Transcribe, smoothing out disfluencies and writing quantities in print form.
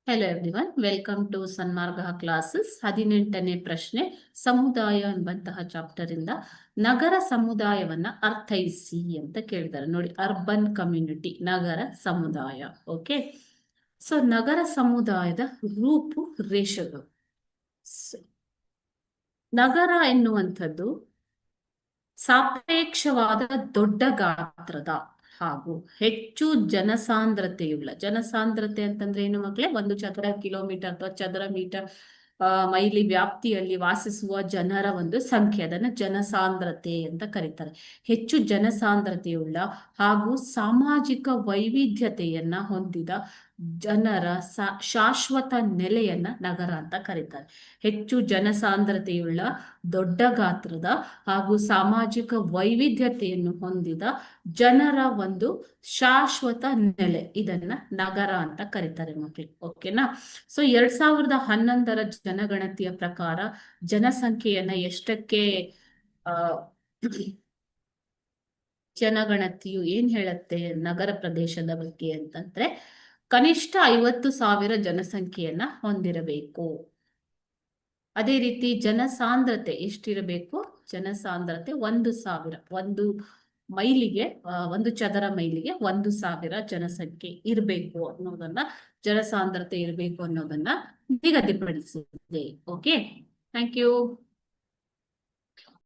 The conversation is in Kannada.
Hello everyone, welcome to Sanmarga classes. 18ನೇ ಪ್ರಶ್ನೆ, ಸಮುದಾಯ ಎಂಬಂತಹ ಚಾಪ್ಟರ್ ಇಂದ ನಗರ ಸಮುದಾಯವನ್ನ ಅರ್ಥೈಸಿ ಅಂತ ಕೇಳಿದ್ದಾರೆ. ನೋಡಿ, ಅರ್ಬನ್ ಕಮ್ಯುನಿಟಿ, ನಗರ ಸಮುದಾಯ. ಓಕೆ, ಸೊ ನಗರ ಸಮುದಾಯದ ರೂಪು ರೇಷೆಗಳು. ನಗರ ಎನ್ನುವಂಥದ್ದು ಸಾಪೇಕ್ಷವಾದ ದೊಡ್ಡ ಗಾತ್ರದ ಹಾಗೂ ಹೆಚ್ಚು ಜನಸಾಂದ್ರತೆ ಅಂತಂದ್ರೆ ಏನು ಮಕ್ಕಳೇ? 1 ಚದರ ಕಿಲೋಮೀಟರ್ ಅಥವಾ ಚದರ ಮೀಟರ್ ಮೈಲಿ ವ್ಯಾಪ್ತಿಯಲ್ಲಿ ವಾಸಿಸುವ ಜನರ ಒಂದು ಸಂಖ್ಯೆ, ಅದನ್ನ ಜನಸಾಂದ್ರತೆ ಅಂತ ಕರೀತಾರೆ. ಹೆಚ್ಚು ಜನಸಾಂದ್ರತೆಯುಳ್ಳ ಹಾಗೂ ಸಾಮಾಜಿಕ ವೈವಿಧ್ಯತೆಯನ್ನ ಹೊಂದಿದ ಜನರ ಶಾಶ್ವತ ನೆಲೆಯನ್ನ ನಗರ ಅಂತ ಕರೀತಾರೆ. ಹೆಚ್ಚು ಜನಸಾಂದ್ರತೆಯುಳ್ಳ, ದೊಡ್ಡ ಗಾತ್ರದ ಹಾಗೂ ಸಾಮಾಜಿಕ ವೈವಿಧ್ಯತೆಯನ್ನು ಹೊಂದಿದ ಜನರ ಒಂದು ಶಾಶ್ವತ ನೆಲೆ, ಇದನ್ನ ನಗರ ಅಂತ ಕರೀತಾರೆ ಮಕ್ಕಳಿಗೆ. ಓಕೆನಾ? ಸೊ 2011ರ ಜನಗಣತಿಯ ಪ್ರಕಾರ ಜನಸಂಖ್ಯೆಯನ್ನ ಎಷ್ಟಕ್ಕೆ ಜನಗಣತಿಯು ಏನ್ ಹೇಳುತ್ತೆ ನಗರ ಪ್ರದೇಶದ ಬಗ್ಗೆ ಅಂತಂದ್ರೆ, ಕನಿಷ್ಠ 50,000 ಜನಸಂಖ್ಯೆಯನ್ನ ಹೊಂದಿರಬೇಕು. ಅದೇ ರೀತಿ ಜನಸಾಂದ್ರತೆ ಎಷ್ಟಿರಬೇಕು? ಜನಸಾಂದ್ರತೆ 1,000, 1 ಮೈಲಿಗೆ 1 ಚದರ ಮೈಲಿಗೆ 1,000 ಜನಸಂಖ್ಯೆ ಇರಬೇಕು ಅನ್ನೋದನ್ನ, ಜನಸಾಂದ್ರತೆ ಇರಬೇಕು ಅನ್ನೋದನ್ನ ನಿಗದಿಪಡಿಸಿದೆ. Okay, thank you.